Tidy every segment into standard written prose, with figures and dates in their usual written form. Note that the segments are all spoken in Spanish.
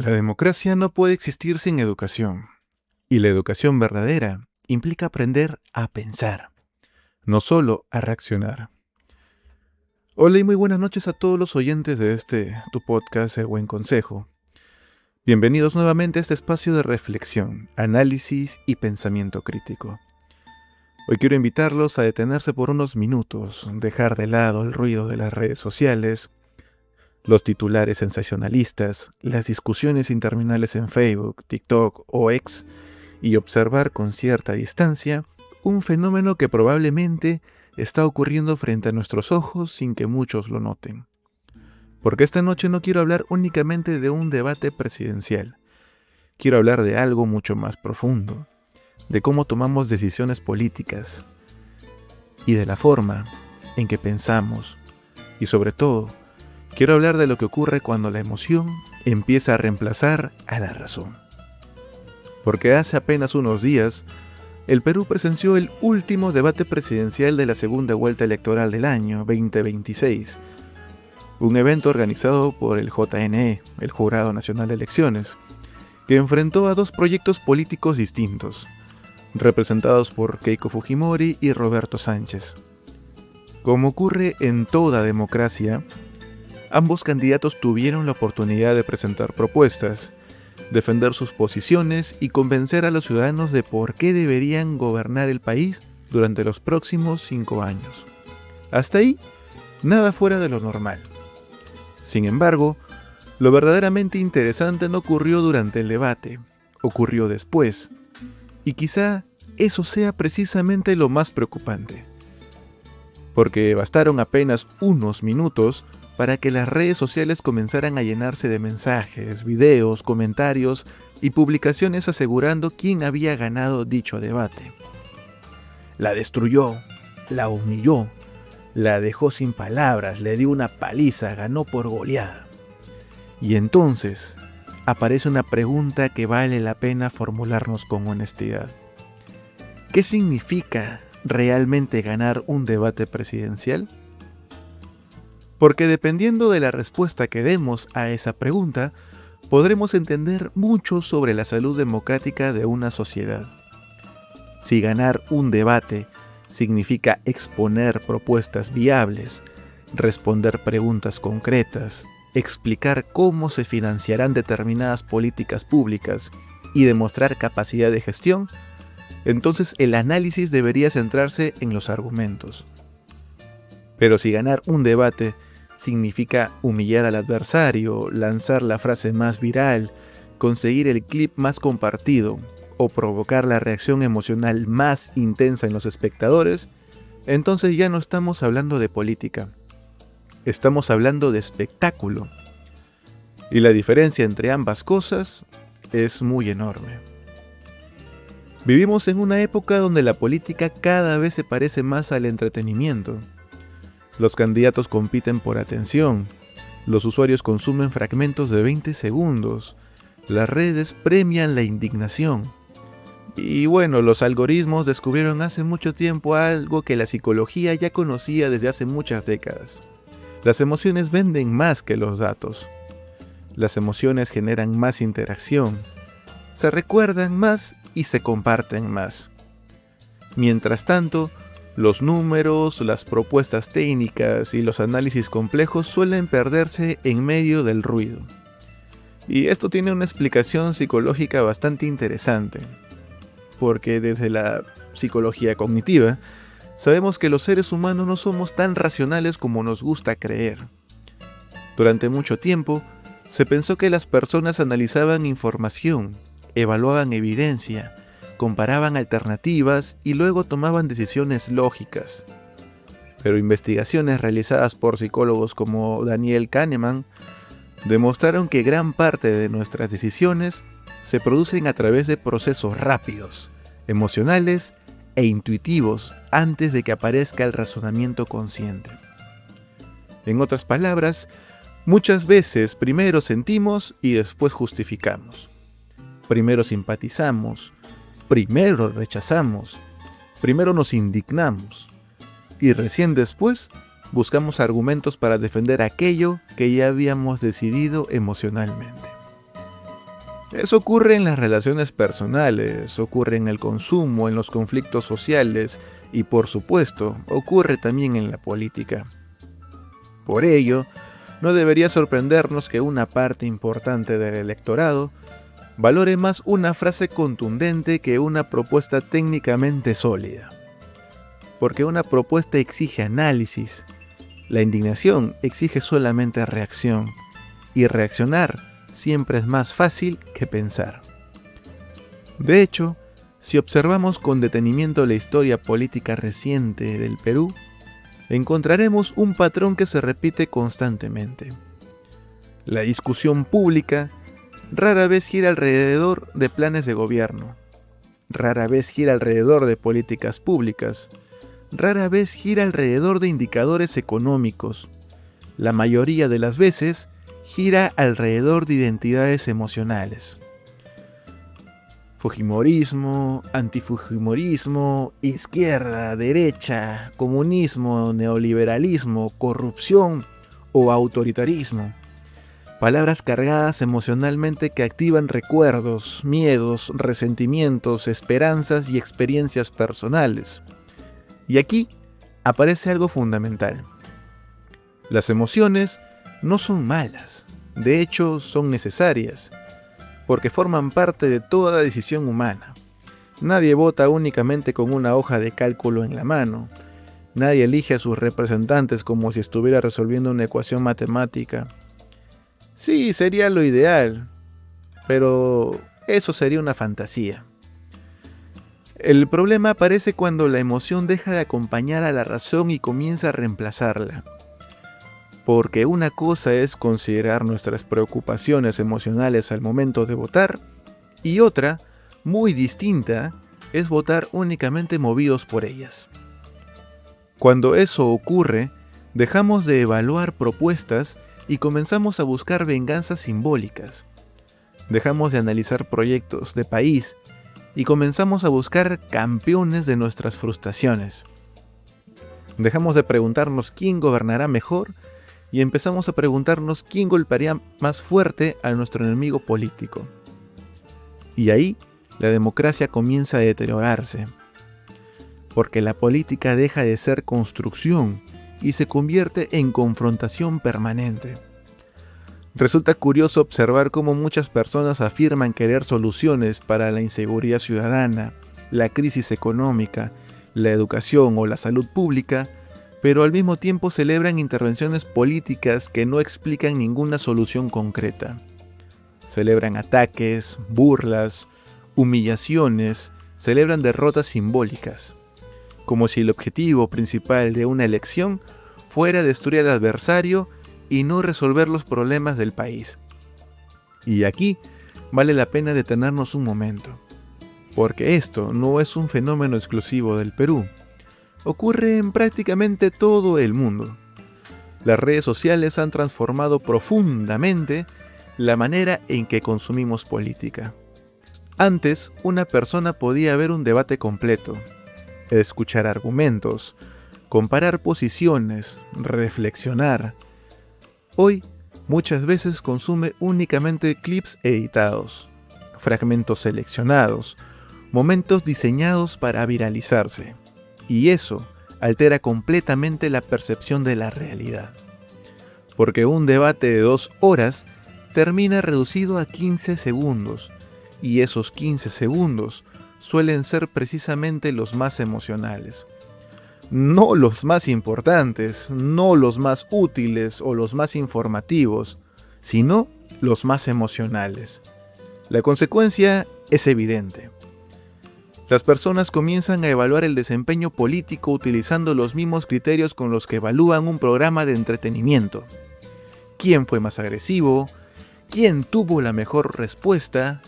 La democracia no puede existir sin educación, y la educación verdadera implica aprender a pensar, no solo a reaccionar. Hola y muy buenas noches a todos los oyentes de tu podcast El Buen Consejo. Bienvenidos nuevamente a este espacio de reflexión, análisis y pensamiento crítico. Hoy quiero invitarlos a detenerse por unos minutos, dejar de lado el ruido de las redes sociales, los titulares sensacionalistas, las discusiones interminables en Facebook, TikTok o X y observar con cierta distancia un fenómeno que probablemente está ocurriendo frente a nuestros ojos sin que muchos lo noten. Porque esta noche no quiero hablar únicamente de un debate presidencial. Quiero hablar de algo mucho más profundo, de cómo tomamos decisiones políticas y de la forma en que pensamos y sobre todo, quiero hablar de lo que ocurre cuando la emoción empieza a reemplazar a la razón. Porque hace apenas unos días, el Perú presenció el último debate presidencial de la segunda vuelta electoral del año 2026, un evento organizado por el JNE, el Jurado Nacional de Elecciones, que enfrentó a dos proyectos políticos distintos, representados por Keiko Fujimori y Roberto Sánchez. Como ocurre en toda democracia, ambos candidatos tuvieron la oportunidad de presentar propuestas, defender sus posiciones y convencer a los ciudadanos de por qué deberían gobernar el país durante los próximos 5 años. Hasta ahí, nada fuera de lo normal. Sin embargo, lo verdaderamente interesante no ocurrió durante el debate, ocurrió después. Y quizá eso sea precisamente lo más preocupante. Porque bastaron apenas unos minutos para que las redes sociales comenzaran a llenarse de mensajes, videos, comentarios y publicaciones asegurando quién había ganado dicho debate. La destruyó, la humilló, la dejó sin palabras, le dio una paliza, ganó por goleada. Y entonces aparece una pregunta que vale la pena formularnos con honestidad. ¿Qué significa realmente ganar un debate presidencial? Porque dependiendo de la respuesta que demos a esa pregunta, podremos entender mucho sobre la salud democrática de una sociedad. Si ganar un debate significa exponer propuestas viables, responder preguntas concretas, explicar cómo se financiarán determinadas políticas públicas y demostrar capacidad de gestión, entonces el análisis debería centrarse en los argumentos. Pero si ganar un debate significa humillar al adversario, lanzar la frase más viral, conseguir el clip más compartido o provocar la reacción emocional más intensa en los espectadores, entonces ya no estamos hablando de política. Estamos hablando de espectáculo. Y la diferencia entre ambas cosas es muy enorme. Vivimos en una época donde la política cada vez se parece más al entretenimiento. Los candidatos compiten por atención, los usuarios consumen fragmentos de 20 segundos, las redes premian la indignación. Y bueno, los algoritmos descubrieron hace mucho tiempo algo que la psicología ya conocía desde hace muchas décadas. Las emociones venden más que los datos. Las emociones generan más interacción, se recuerdan más y se comparten más. Mientras tanto, los números, las propuestas técnicas y los análisis complejos suelen perderse en medio del ruido. Y esto tiene una explicación psicológica bastante interesante, porque desde la psicología cognitiva, sabemos que los seres humanos no somos tan racionales como nos gusta creer. Durante mucho tiempo, se pensó que las personas analizaban información, evaluaban evidencia, comparaban alternativas y luego tomaban decisiones lógicas. Pero investigaciones realizadas por psicólogos como Daniel Kahneman demostraron que gran parte de nuestras decisiones se producen a través de procesos rápidos, emocionales e intuitivos antes de que aparezca el razonamiento consciente. En otras palabras, muchas veces primero sentimos y después justificamos. Primero simpatizamos, primero rechazamos, primero nos indignamos y recién después buscamos argumentos para defender aquello que ya habíamos decidido emocionalmente. Eso ocurre en las relaciones personales, ocurre en el consumo, en los conflictos sociales y, por supuesto, ocurre también en la política. Por ello, no debería sorprendernos que una parte importante del electorado valore más una frase contundente que una propuesta técnicamente sólida. Porque una propuesta exige análisis, la indignación exige solamente reacción, y reaccionar siempre es más fácil que pensar. De hecho, si observamos con detenimiento la historia política reciente del Perú, encontraremos un patrón que se repite constantemente. La discusión pública rara vez gira alrededor de planes de gobierno, rara vez gira alrededor de políticas públicas, rara vez gira alrededor de indicadores económicos. La mayoría de las veces gira alrededor de identidades emocionales. Fujimorismo, antifujimorismo, izquierda, derecha, comunismo, neoliberalismo, corrupción o autoritarismo. Palabras cargadas emocionalmente que activan recuerdos, miedos, resentimientos, esperanzas y experiencias personales. Y aquí aparece algo fundamental. Las emociones no son malas, de hecho son necesarias, porque forman parte de toda decisión humana. Nadie vota únicamente con una hoja de cálculo en la mano. Nadie elige a sus representantes como si estuviera resolviendo una ecuación matemática. Sí, sería lo ideal, pero eso sería una fantasía. El problema aparece cuando la emoción deja de acompañar a la razón y comienza a reemplazarla. Porque una cosa es considerar nuestras preocupaciones emocionales al momento de votar, y otra, muy distinta, es votar únicamente movidos por ellas. Cuando eso ocurre, dejamos de evaluar propuestas y comenzamos a buscar venganzas simbólicas. Dejamos de analizar proyectos de país y comenzamos a buscar campeones de nuestras frustraciones. Dejamos de preguntarnos quién gobernará mejor y empezamos a preguntarnos quién golpearía más fuerte a nuestro enemigo político. Y ahí la democracia comienza a deteriorarse, porque la política deja de ser construcción y se convierte en confrontación permanente. Resulta curioso observar cómo muchas personas afirman querer soluciones para la inseguridad ciudadana, la crisis económica, la educación o la salud pública, pero al mismo tiempo celebran intervenciones políticas que no explican ninguna solución concreta. Celebran ataques, burlas, humillaciones, celebran derrotas simbólicas, como si el objetivo principal de una elección fuera destruir al adversario y no resolver los problemas del país. Y aquí vale la pena detenernos un momento, porque esto no es un fenómeno exclusivo del Perú. Ocurre en prácticamente todo el mundo. Las redes sociales han transformado profundamente la manera en que consumimos política. Antes, una persona podía ver un debate completo, escuchar argumentos, comparar posiciones, reflexionar. Hoy, muchas veces consume únicamente clips editados, fragmentos seleccionados, momentos diseñados para viralizarse. Y eso altera completamente la percepción de la realidad. Porque un debate de 2 horas termina reducido a 15 segundos, y esos 15 segundos suelen ser precisamente los más emocionales. No los más importantes, no los más útiles o los más informativos, sino los más emocionales. La consecuencia es evidente. Las personas comienzan a evaluar el desempeño político utilizando los mismos criterios con los que evalúan un programa de entretenimiento. ¿Quién fue más agresivo? ¿Quién tuvo la mejor respuesta?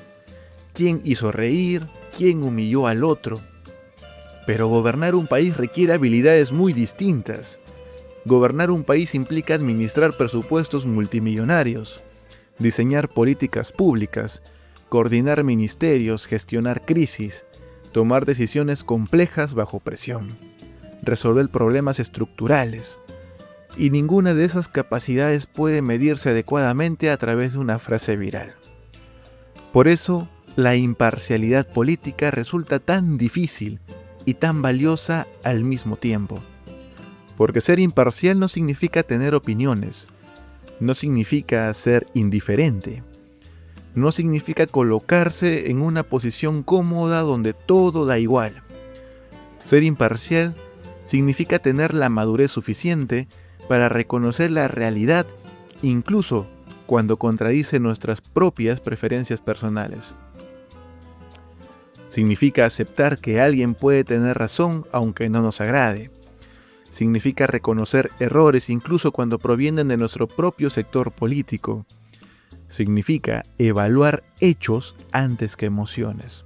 ¿Quién hizo reír? ¿Quién humilló al otro? Pero gobernar un país requiere habilidades muy distintas. Gobernar un país implica administrar presupuestos multimillonarios, diseñar políticas públicas, coordinar ministerios, gestionar crisis, tomar decisiones complejas bajo presión, resolver problemas estructurales. Y ninguna de esas capacidades puede medirse adecuadamente a través de una frase viral. Por eso, la imparcialidad política resulta tan difícil y tan valiosa al mismo tiempo. Porque ser imparcial no significa tener opiniones, no significa ser indiferente, no significa colocarse en una posición cómoda donde todo da igual. Ser imparcial significa tener la madurez suficiente para reconocer la realidad, incluso cuando contradice nuestras propias preferencias personales. Significa aceptar que alguien puede tener razón aunque no nos agrade. Significa reconocer errores incluso cuando provienen de nuestro propio sector político. Significa evaluar hechos antes que emociones.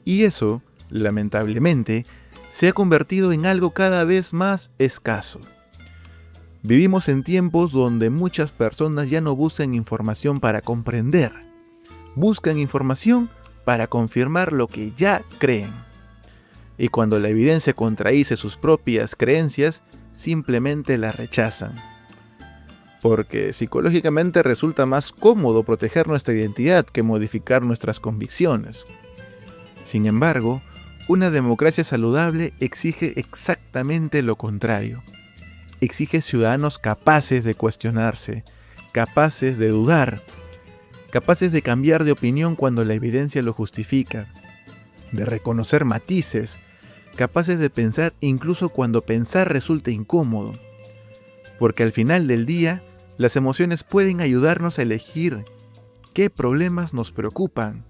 Y eso, lamentablemente, se ha convertido en algo cada vez más escaso. Vivimos en tiempos donde muchas personas ya no buscan información para comprender. Buscan información para confirmar lo que ya creen. Y cuando la evidencia contradice sus propias creencias, simplemente la rechazan. Porque psicológicamente resulta más cómodo proteger nuestra identidad que modificar nuestras convicciones. Sin embargo, una democracia saludable exige exactamente lo contrario. Exige ciudadanos capaces de cuestionarse, capaces de dudar, capaces de cambiar de opinión cuando la evidencia lo justifica, de reconocer matices, capaces de pensar incluso cuando pensar resulta incómodo. Porque al final del día, las emociones pueden ayudarnos a elegir qué problemas nos preocupan,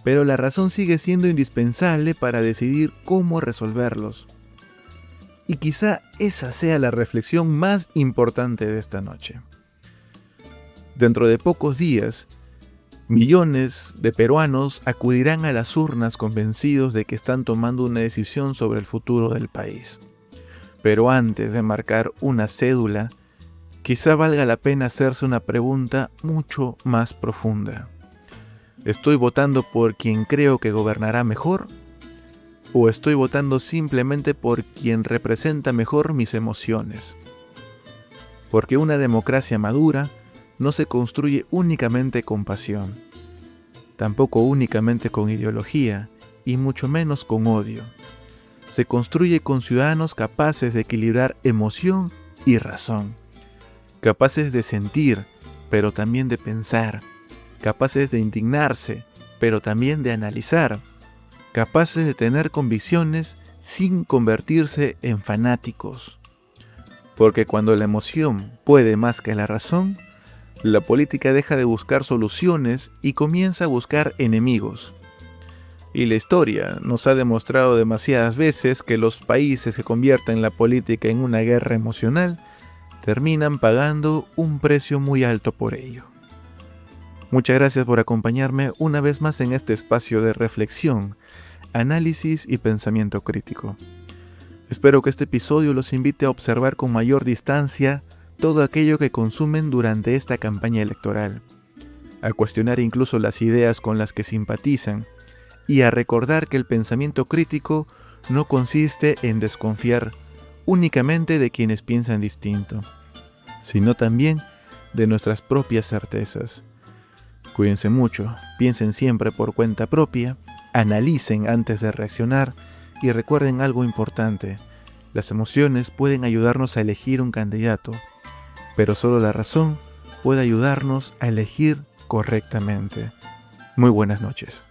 pero la razón sigue siendo indispensable para decidir cómo resolverlos. Y quizá esa sea la reflexión más importante de esta noche. Dentro de pocos días, millones de peruanos acudirán a las urnas convencidos de que están tomando una decisión sobre el futuro del país. Pero antes de marcar una cédula, quizá valga la pena hacerse una pregunta mucho más profunda. ¿Estoy votando por quien creo que gobernará mejor? ¿O estoy votando simplemente por quien representa mejor mis emociones? Porque una democracia madura no se construye únicamente con pasión, tampoco únicamente con ideología, y mucho menos con odio. Se construye con ciudadanos capaces de equilibrar emoción y razón, capaces de sentir, pero también de pensar, capaces de indignarse, pero también de analizar, capaces de tener convicciones sin convertirse en fanáticos. Porque cuando la emoción puede más que la razón, la política deja de buscar soluciones y comienza a buscar enemigos. Y la historia nos ha demostrado demasiadas veces que los países que convierten la política en una guerra emocional terminan pagando un precio muy alto por ello. Muchas gracias por acompañarme una vez más en este espacio de reflexión, análisis y pensamiento crítico. Espero que este episodio los invite a observar con mayor distancia todo aquello que consumen durante esta campaña electoral, a cuestionar incluso las ideas con las que simpatizan y a recordar que el pensamiento crítico no consiste en desconfiar únicamente de quienes piensan distinto, sino también de nuestras propias certezas. Cuídense mucho, piensen siempre por cuenta propia, analicen antes de reaccionar y recuerden algo importante: las emociones pueden ayudarnos a elegir un candidato, pero solo la razón puede ayudarnos a elegir correctamente. Muy buenas noches.